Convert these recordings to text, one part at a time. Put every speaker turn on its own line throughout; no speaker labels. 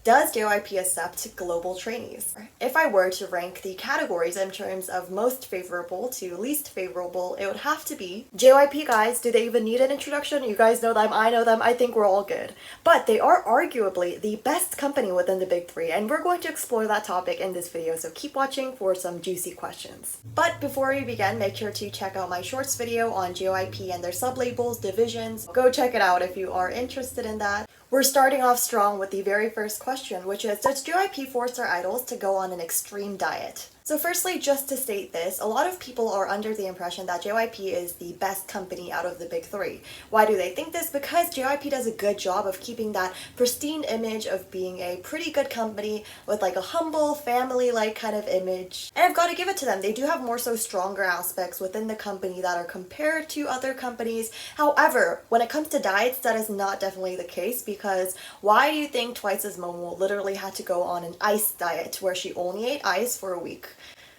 Does JYP accept global trainees? If I were to rank the categories in terms of most favorable to least favorable, it would have to be JYP guys. Do they even need an introduction? You guys know them, I know them, I think we're all good. But they are arguably the best company within the big three, and we're going to explore that topic in this video, so keep watching for some juicy questions. But before we begin, make sure to check out my shorts video on JYP and their sublabels, divisions. Go check it out if you are interested in that. We're starting off strong with the very first question, which is, does JYP force their idols to go on an extreme diet? So firstly, just to state this, a lot of people are under the impression that JYP is the best company out of the big three. Why do they think this? Because JYP does a good job of keeping that pristine image of being a pretty good company with like a humble, family-like kind of image. And I've got to give it to them. They do have more so stronger aspects within the company that are compared to other companies. However, when it comes to diets, that is not definitely the case, because why do you think Twice's Momo literally had to go on an ice diet where she only ate ice for a week?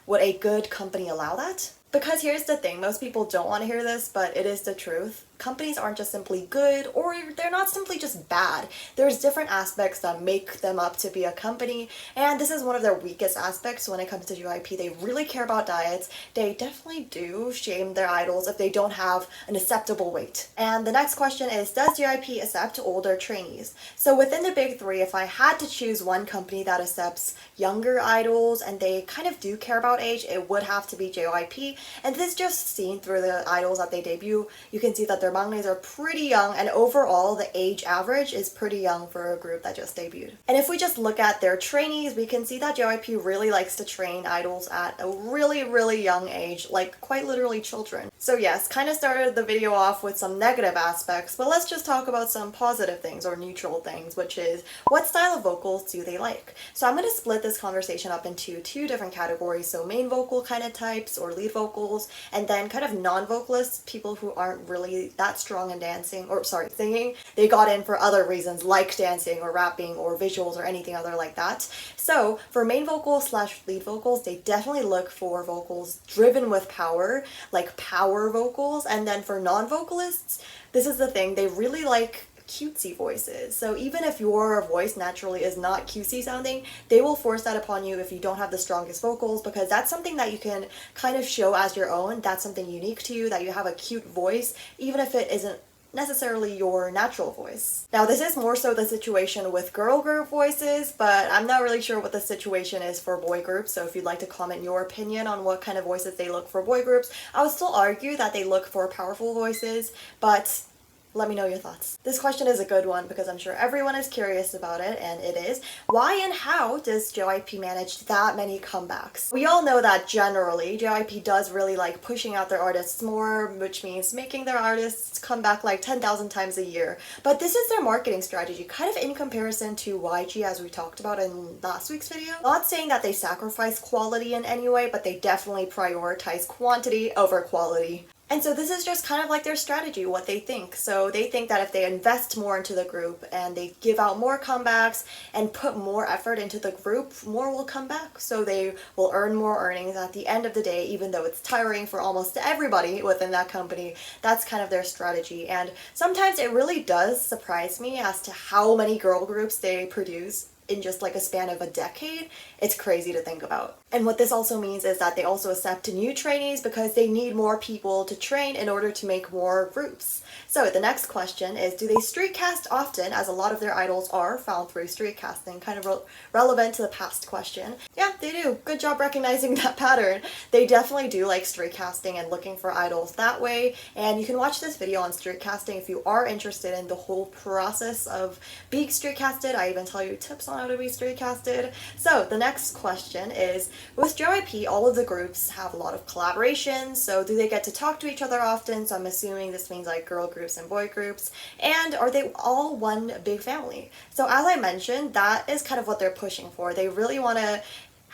Would a good company allow that? Because here's the thing, most people don't want to hear this, but it is the truth. Companies aren't just simply good, or they're not simply just bad. There's different aspects that make them up to be a company, and this is one of their weakest aspects when it comes to JYP. They really care about diets. They definitely do shame their idols if they don't have an acceptable weight. And the next question is, does JYP accept older trainees? So within the big three, if I had to choose one company that accepts younger idols and they kind of do care about age, it would have to be JYP. And this is just seen through the idols that they debut. You can see that their maknaes are pretty young, and overall the age average is pretty young for a group that just debuted. And if we just look at their trainees, we can see that JYP really likes to train idols at a really young age, like quite literally children. So yes, kind of started the video off with some negative aspects, but let's just talk about some positive things or neutral things, which is, what style of vocals do they like? So I'm going to split this conversation up into two different categories, so main vocal kind of types or lead vocals, and then kind of non-vocalists, people who aren't really that strong in dancing, or sorry, singing. They got in for other reasons like dancing or rapping or visuals or anything other like that. So for main vocals slash lead vocals, they definitely look for vocals driven with power, like power vocals. And then for non-vocalists, this is the thing, they really like cutesy voices. So even if your voice naturally is not cutesy sounding, they will force that upon you if you don't have the strongest vocals, because that's something that you can kind of show as your own. That's something unique to you, that you have a cute voice, even if it isn't necessarily your natural voice. Now this is more so the situation with girl group voices, but I'm not really sure what the situation is for boy groups, so if you'd like to comment your opinion on what kind of voices they look for boy groups, I would still argue that they look for powerful voices, but let me know your thoughts. This question is a good one because I'm sure everyone is curious about it, and it is, why and how does JYP manage that many comebacks? We all know that generally JYP does really like pushing out their artists more, which means making their artists come back like 10,000 times a year. But this is their marketing strategy, kind of in comparison to YG, as we talked about in last week's video. Not saying that they sacrifice quality in any way, but they definitely prioritize quantity over quality. And so this is just kind of like their strategy, what they think. So they think that if they invest more into the group and they give out more comebacks and put more effort into the group, more will come back. So they will earn more earnings at the end of the day, even though it's tiring for almost everybody within that company. That's kind of their strategy. And sometimes it really does surprise me as to how many girl groups they produce in just like a span of a decade. It's crazy to think about. And what this also means is that they also accept new trainees because they need more people to train in order to make more groups. So the next question is, do they street cast often, as a lot of their idols are found through street casting? Kind of relevant to the past question. Yeah, they do. Good job recognizing that pattern. They definitely do like street casting and looking for idols that way. And you can watch this video on street casting if you are interested in the whole process of being street casted. I even tell you tips on how to be street casted. So the next question is, with JYP, all of the groups have a lot of collaborations, so do they get to talk to each other often? So I'm assuming this means like girl groups and boy groups. And are they all one big family? So as I mentioned, that is kind of what they're pushing for. They really want to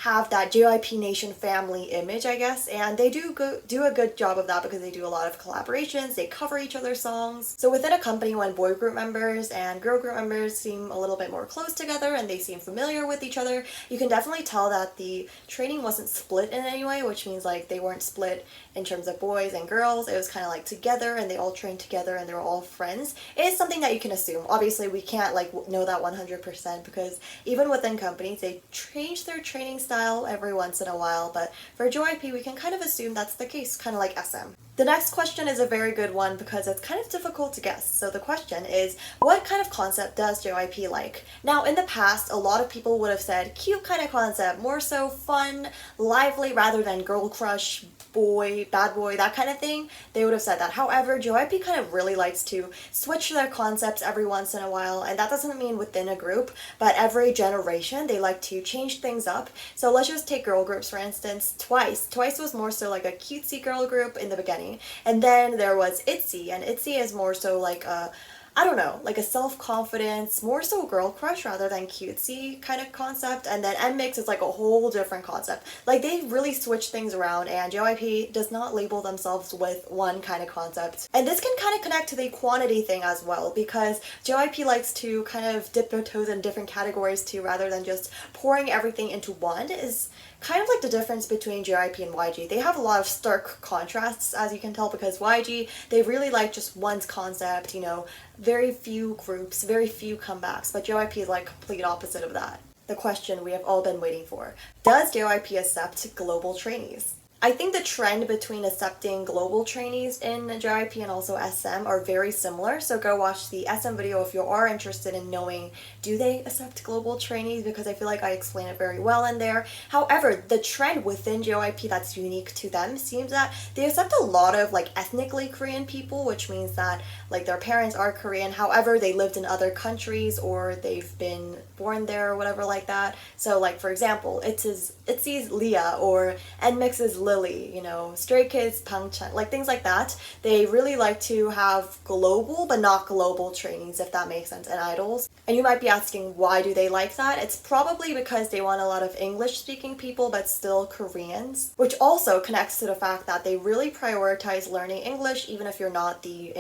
have that JYP Nation family image, I guess, and they do a good job of that because they do a lot of collaborations, they cover each other's songs. So within a company, when boy group members and girl group members seem a little bit more close together and they seem familiar with each other, you can definitely tell that the training wasn't split in any way, which means like they weren't split in terms of boys and girls. It was kind of like together and they all trained together and they were all friends. It is something that you can assume. Obviously we can't like know that 100% because even within companies they change their training style every once in a while, but for JYP we can kind of assume that's the case, kind of like SM. The next question is a very good one because it's kind of difficult to guess. So the question is, what kind of concept does JYP like? Now in the past, a lot of people would have said cute kind of concept, more so fun, lively rather than girl crush, boy, bad boy, that kind of thing. They would have said that. However, JYP kind of really likes to switch their concepts every once in a while, and that doesn't mean within a group, but every generation they like to change things up. So let's just take girl groups for instance. Twice was more so like a cutesy girl group in the beginning, and then there was ITZY, and ITZY is more so like a, I don't know, like a self-confidence, more so girl crush rather than cutesy kind of concept. And then NMIXX is like a whole different concept. Like they really switch things around, and JYP does not label themselves with one kind of concept. And this can kind of connect to the quantity thing as well, because JYP likes to kind of dip their toes in different categories too, rather than just pouring everything into one. Is kind of like the difference between JYP and YG. They have a lot of stark contrasts, as you can tell, because YG, they really like just one's concept, you know, very few groups, very few comebacks, but JYP is like complete opposite of that. The question we have all been waiting for: does JYP accept global trainees? I think the trend between accepting global trainees in JYP and also SM are very similar, so go watch the SM video if you are interested in knowing, do they accept global trainees, because I feel like I explain it very well in there. However, the trend within JYP that's unique to them seems that they accept a lot of like ethnically Korean people, which means that like their parents are Korean, however they lived in other countries or they've been born there or whatever like that. So like for example, ITZY's Leah or NMIXX's Lily, you know, Stray Kids, Pangchan, like things like that. They really like to have global but not global trainees, if that makes sense, and idols. And you might be asking, why do they like that? It's probably because they want a lot of English speaking people but still Koreans, which also connects to the fact that they really prioritize learning English even if you're not the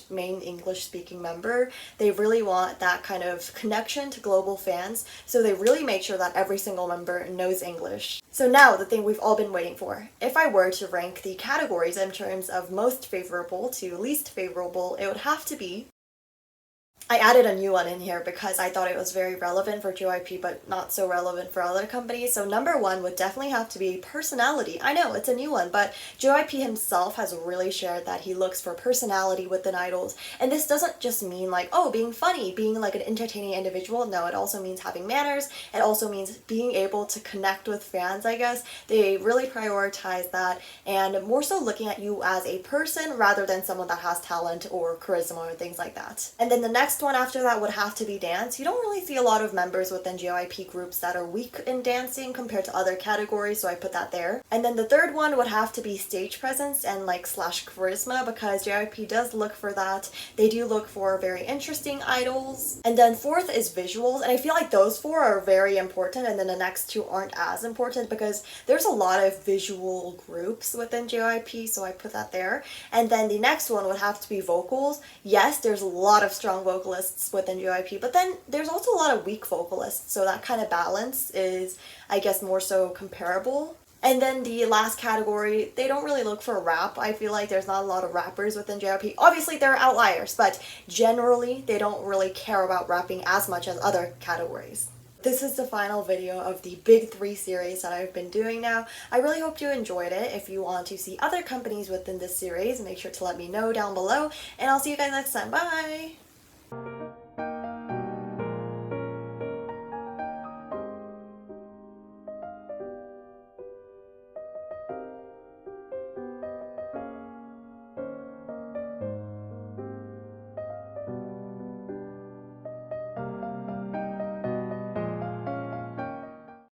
main English speaking member. They really want that kind of connection to global fans, so they really make sure that every single member knows English. So now the thing we've all been waiting for. If I were to rank the categories in terms of most favorable to least favorable, it would have to be, I added a new one in here because I thought it was very relevant for JYP but not so relevant for other companies. So number one would definitely have to be personality. I know, it's a new one, but JYP himself has really shared that he looks for personality within idols. And this doesn't just mean like, oh, being funny, being like an entertaining individual. No, it also means having manners. It also means being able to connect with fans, I guess. They really prioritize that, and more so looking at you as a person rather than someone that has talent or charisma or things like that. And then the next one after that would have to be dance. You don't really see a lot of members within JYP groups that are weak in dancing compared to other categories, so I put that there. And then the third one would have to be stage presence and like slash charisma, because JYP does look for that. They do look for very interesting idols. And then fourth is visuals, and I feel like those four are very important, and then the next two aren't as important because there's a lot of visual groups within JYP, so I put that there. And then the next one would have to be vocals. Yes, there's a lot of strong vocalists within JYP, but then there's also a lot of weak vocalists, so that kind of balance is, I guess, more so comparable. And then the last category, they don't really look for rap. I feel like there's not a lot of rappers within JYP. Obviously there are outliers, but generally they don't really care about rapping as much as other categories. This is the final video of the Big 3 series that I've been doing now. I really hope you enjoyed it. If you want to see other companies within this series, make sure to let me know down below, and I'll see you guys next time. Bye!